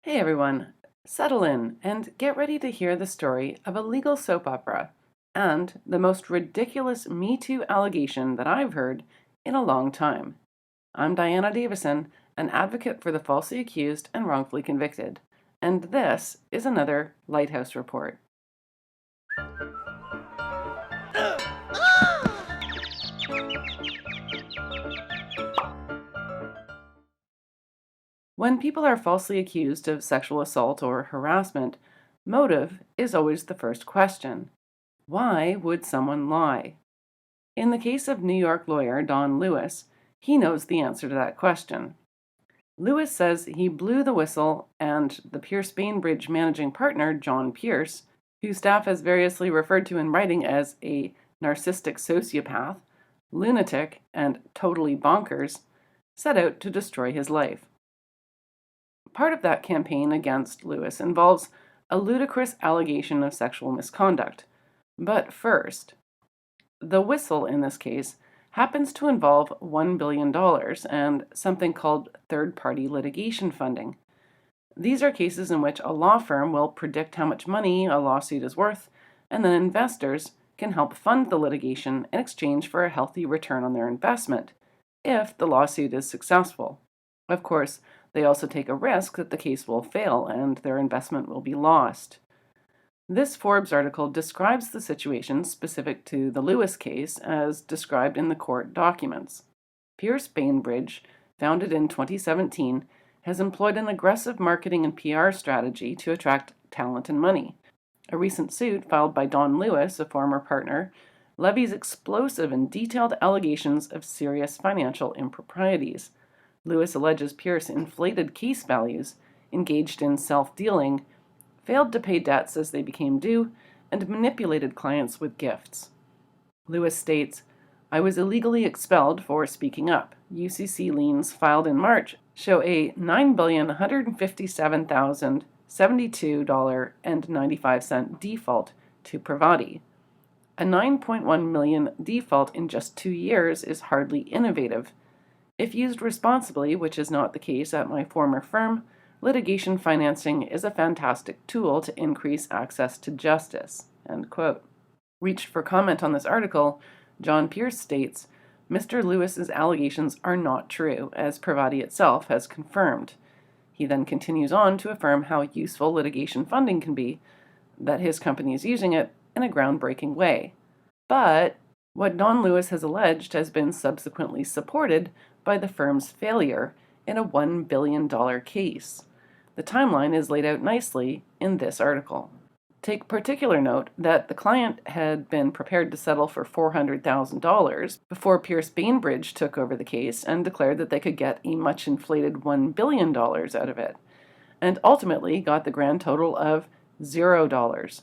Hey everyone, settle in and get ready to hear the story of a legal soap opera and the most ridiculous Me Too allegation that I've heard in a long time. I'm Diana Davison, an advocate for the falsely accused and wrongfully convicted, and this is another Lighthouse Report. When people are falsely accused of sexual assault or harassment, motive is always the first question. Why would someone lie? In the case of New York lawyer Don Lewis, he knows the answer to that question. Lewis says he blew the whistle, and the Pierce Bainbridge managing partner, John Pierce, who staff has variously referred to in writing as a narcissistic sociopath, lunatic, and totally bonkers, set out to destroy his life. Part of that campaign against Lewis involves a ludicrous allegation of sexual misconduct. But first, the whistle in this case happens to involve $1 billion and something called third-party litigation funding. These are cases in which a law firm will predict how much money a lawsuit is worth, and then investors can help fund the litigation in exchange for a healthy return on their investment, if the lawsuit is successful. Of course, they also take a risk that the case will fail and their investment will be lost. This Forbes article describes the situation specific to the Lewis case as described in the court documents. Pierce Bainbridge, founded in 2017, has employed an aggressive marketing and PR strategy to attract talent and money. A recent suit filed by Don Lewis, a former partner, levies explosive and detailed allegations of serious financial improprieties. Lewis alleges Pierce inflated case values, engaged in self-dealing, failed to pay debts as they became due, and manipulated clients with gifts. Lewis states, "I was illegally expelled for speaking up. UCC liens filed in March show a $9,157,072.95 default to Pravati. A $9.1 million default in just 2 years is hardly innovative. If used responsibly, which is not the case at my former firm, litigation financing is a fantastic tool to increase access to justice." End quote. Reached for comment on this article, John Pierce states, Mr. Lewis's allegations are not true, as Pravati itself has confirmed. He then continues on to affirm how useful litigation funding can be, that his company is using it in a groundbreaking way. But what Don Lewis has alleged has been subsequently supported by the firm's failure in a $1 billion case. The timeline is laid out nicely in this article. Take particular note that the client had been prepared to settle for $400,000 before Pierce Bainbridge took over the case and declared that they could get a much inflated $1 billion out of it, and ultimately got the grand total of $0.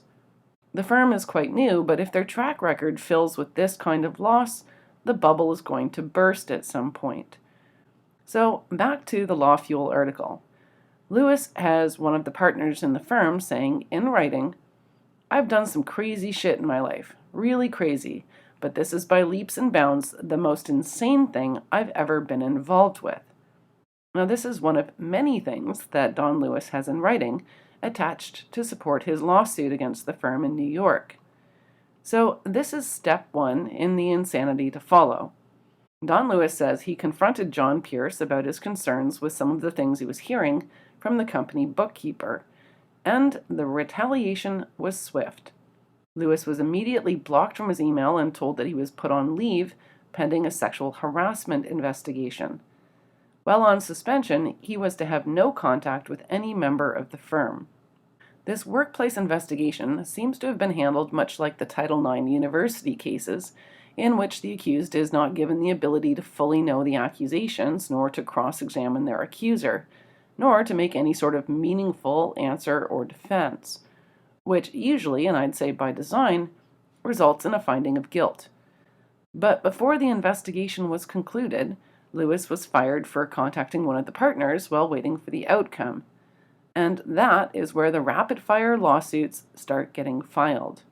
The firm is quite new, but if their track record fills with this kind of loss, the bubble is going to burst at some point. So, back to the Law Fuel article. Lewis has one of the partners in the firm saying, in writing, "I've done some crazy shit in my life, really crazy, but this is by leaps and bounds the most insane thing I've ever been involved with." Now, this is one of many things that Don Lewis has in writing attached to support his lawsuit against the firm in New York. So, this is step one in the insanity to follow. Don Lewis says he confronted John Pierce about his concerns with some of the things he was hearing from the company bookkeeper, and the retaliation was swift. Lewis was immediately blocked from his email and told that he was put on leave pending a sexual harassment investigation. While on suspension, he was to have no contact with any member of the firm. This workplace investigation seems to have been handled much like the Title IX university cases, in which the accused is not given the ability to fully know the accusations, nor to cross-examine their accuser, nor to make any sort of meaningful answer or defense, which usually, and I'd say by design, results in a finding of guilt. But before the investigation was concluded, Lewis was fired for contacting one of the partners while waiting for the outcome. And that is where the rapid-fire lawsuits start getting filed.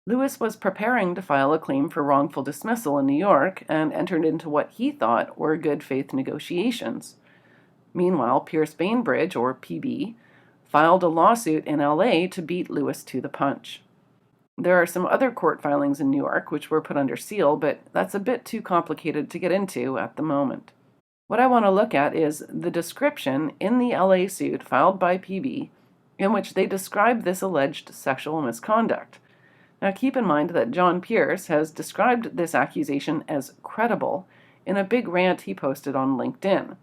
Lewis was preparing to file a claim for wrongful dismissal in New York and entered into what he thought were good faith negotiations. Meanwhile, Pierce Bainbridge, or PB, filed a lawsuit in LA to beat Lewis to the punch. There are some other court filings in New York which were put under seal, but that's a bit too complicated to get into at the moment. What I want to look at is the description in the LA suit filed by PB in which they describe this alleged sexual misconduct. Now keep in mind that John Pierce has described this accusation as credible in a big rant he posted on LinkedIn.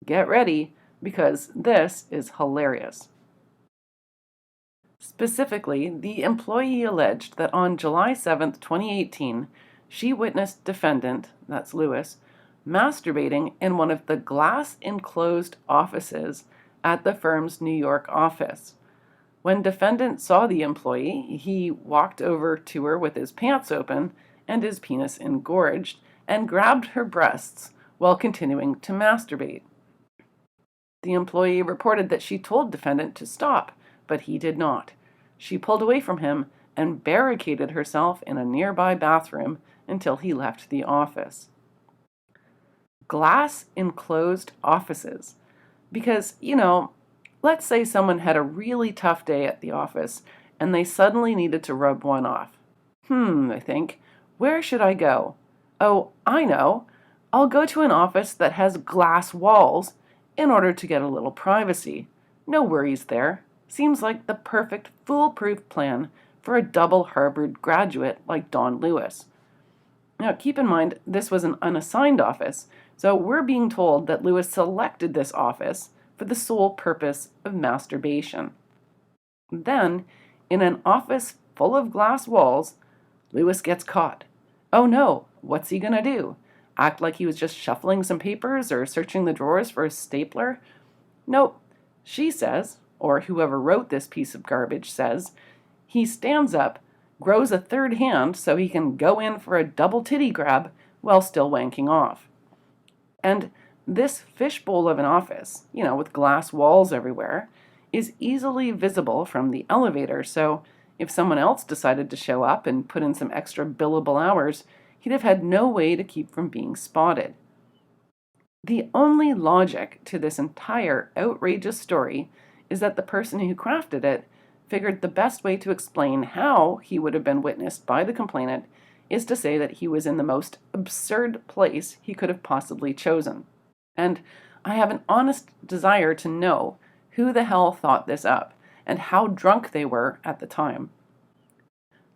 Get ready, because this is hilarious. Specifically, the employee alleged that on July 7, 2018, she witnessed defendant, that's Lewis, masturbating in one of the glass-enclosed offices at the firm's New York office. When defendant saw the employee, he walked over to her with his pants open and his penis engorged and grabbed her breasts while continuing to masturbate. The employee reported that she told defendant to stop, but he did not. She pulled away from him and barricaded herself in a nearby bathroom until he left the office. Glass-enclosed offices. Because, let's say someone had a really tough day at the office and they suddenly needed to rub one off. They think, where should I go? Oh, I know. I'll go to an office that has glass walls in order to get a little privacy. No worries there. Seems like the perfect foolproof plan for a double Harvard graduate like Don Lewis. Now, keep in mind, this was an unassigned office, so we're being told that Lewis selected this office for the sole purpose of masturbation. Then, in an office full of glass walls, Lewis gets caught. Oh no, what's he gonna do? Act like he was just shuffling some papers or searching the drawers for a stapler? Nope, she says, or whoever wrote this piece of garbage says, he stands up, grows a third hand so he can go in for a double titty grab while still wanking off. And this fishbowl of an office, with glass walls everywhere, is easily visible from the elevator, so if someone else decided to show up and put in some extra billable hours, he'd have had no way to keep from being spotted. The only logic to this entire outrageous story is that the person who crafted it figured the best way to explain how he would have been witnessed by the complainant is to say that he was in the most absurd place he could have possibly chosen. And I have an honest desire to know who the hell thought this up and how drunk they were at the time.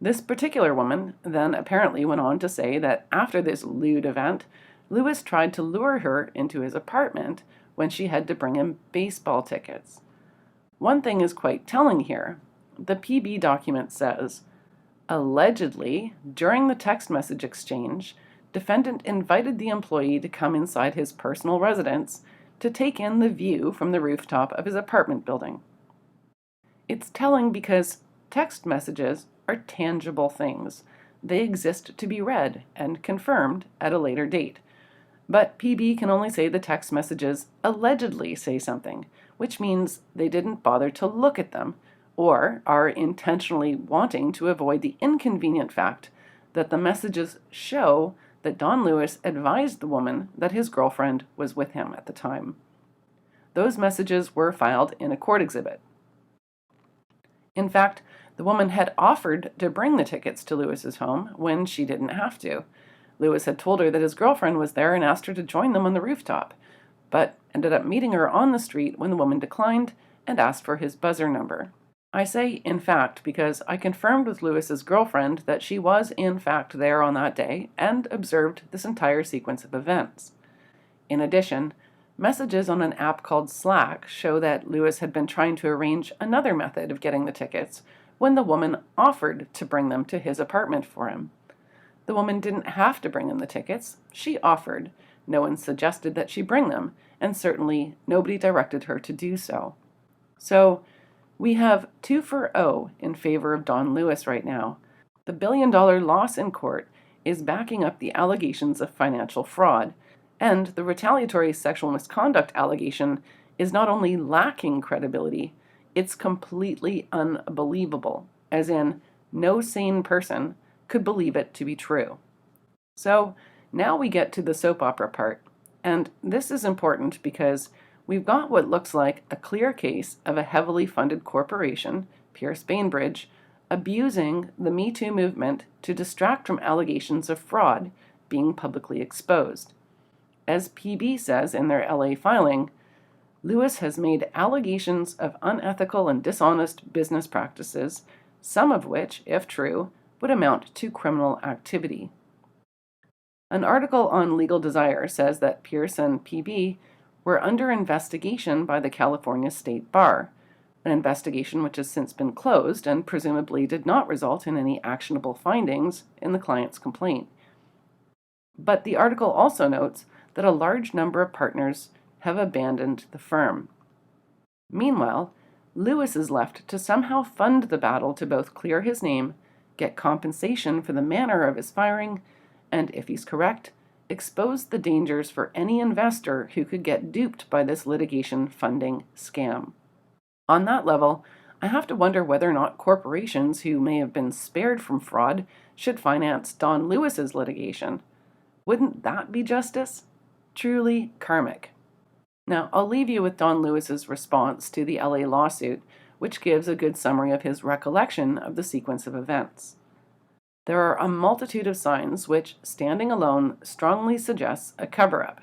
This particular woman then apparently went on to say that after this lewd event, Lewis tried to lure her into his apartment when she had to bring him baseball tickets. One thing is quite telling here. The PB document says, allegedly, during the text message exchange, defendant invited the employee to come inside his personal residence to take in the view from the rooftop of his apartment building. It's telling because text messages are tangible things. They exist to be read and confirmed at a later date. But PB can only say the text messages allegedly say something, which means they didn't bother to look at them, or are intentionally wanting to avoid the inconvenient fact that the messages show that Don Lewis advised the woman that his girlfriend was with him at the time. Those messages were filed in a court exhibit. In fact, the woman had offered to bring the tickets to Lewis's home when she didn't have to. Lewis had told her that his girlfriend was there and asked her to join them on the rooftop, but ended up meeting her on the street when the woman declined and asked for his buzzer number. I say in fact because I confirmed with Lewis's girlfriend that she was in fact there on that day and observed this entire sequence of events. In addition, messages on an app called Slack show that Lewis had been trying to arrange another method of getting the tickets when the woman offered to bring them to his apartment for him. The woman didn't have to bring him the tickets. She offered. No one suggested that she bring them, and certainly nobody directed her to do so. So, we have 2-0 in favor of Don Lewis right now. The billion-dollar loss in court is backing up the allegations of financial fraud, and the retaliatory sexual misconduct allegation is not only lacking credibility, it's completely unbelievable, as in, no sane person could believe it to be true. So, now we get to the soap opera part, and this is important because we've got what looks like a clear case of a heavily funded corporation, Pierce Bainbridge, abusing the Me Too movement to distract from allegations of fraud being publicly exposed. As PB says in their LA filing, Lewis has made allegations of unethical and dishonest business practices, some of which, if true, would amount to criminal activity. An article on Legal Desire says that Pierce and PB were under investigation by the California State Bar, an investigation which has since been closed and presumably did not result in any actionable findings in the client's complaint. But the article also notes that a large number of partners have abandoned the firm. Meanwhile, Lewis is left to somehow fund the battle to both clear his name, get compensation for the manner of his firing, and, if he's correct, expose the dangers for any investor who could get duped by this litigation funding scam. On that level, I have to wonder whether or not corporations who may have been spared from fraud should finance Don Lewis's litigation. Wouldn't that be justice? Truly karmic. Now, I'll leave you with Don Lewis's response to the LA lawsuit, which gives a good summary of his recollection of the sequence of events. There are a multitude of signs which, standing alone, strongly suggests a cover-up.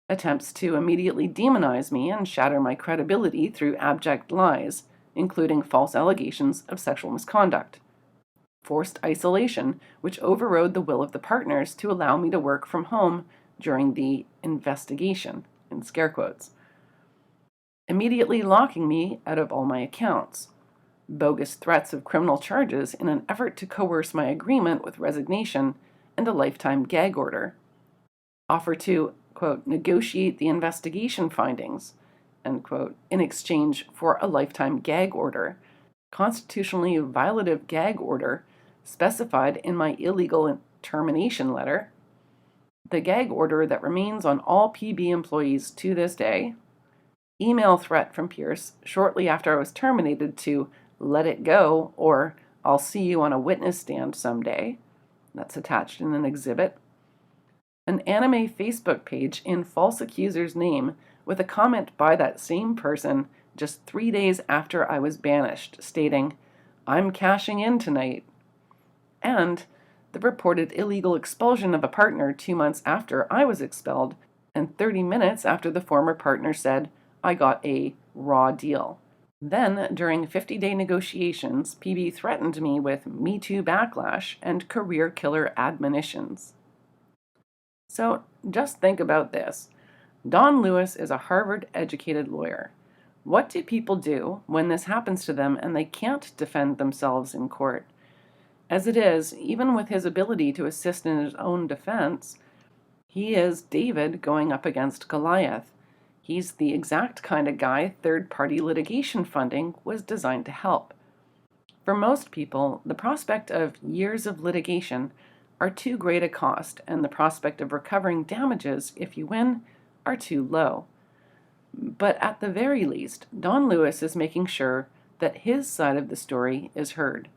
Attempts to immediately demonize me and shatter my credibility through abject lies, including false allegations of sexual misconduct. Forced isolation, which overrode the will of the partners to allow me to work from home during the investigation, in scare quotes. Immediately locking me out of all my accounts. Bogus threats of criminal charges in an effort to coerce my agreement with resignation and a lifetime gag order. Offer to, quote, negotiate the investigation findings, end quote, in exchange for a lifetime gag order, constitutionally violative gag order specified in my illegal termination letter, the gag order that remains on all PB employees to this day, email threat from Pierce shortly after I was terminated to let it go, or I'll see you on a witness stand someday. That's attached in an exhibit. An anime Facebook page in false accuser's name with a comment by that same person just 3 days after I was banished, stating, "I'm cashing in tonight." And the reported illegal expulsion of a partner 2 months after I was expelled, and 30 minutes after the former partner said, "I got a raw deal." Then, during 50-day negotiations, PB threatened me with Me Too backlash and career killer admonitions. So, just think about this. Don Lewis is a Harvard-educated lawyer. What do people do when this happens to them and they can't defend themselves in court? As it is, even with his ability to assist in his own defense, he is David going up against Goliath. He's the exact kind of guy third-party litigation funding was designed to help. For most people, the prospect of years of litigation are too great a cost, and the prospect of recovering damages, if you win, are too low. But at the very least, Don Lewis is making sure that his side of the story is heard.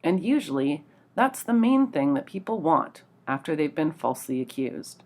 And usually, that's the main thing that people want after they've been falsely accused.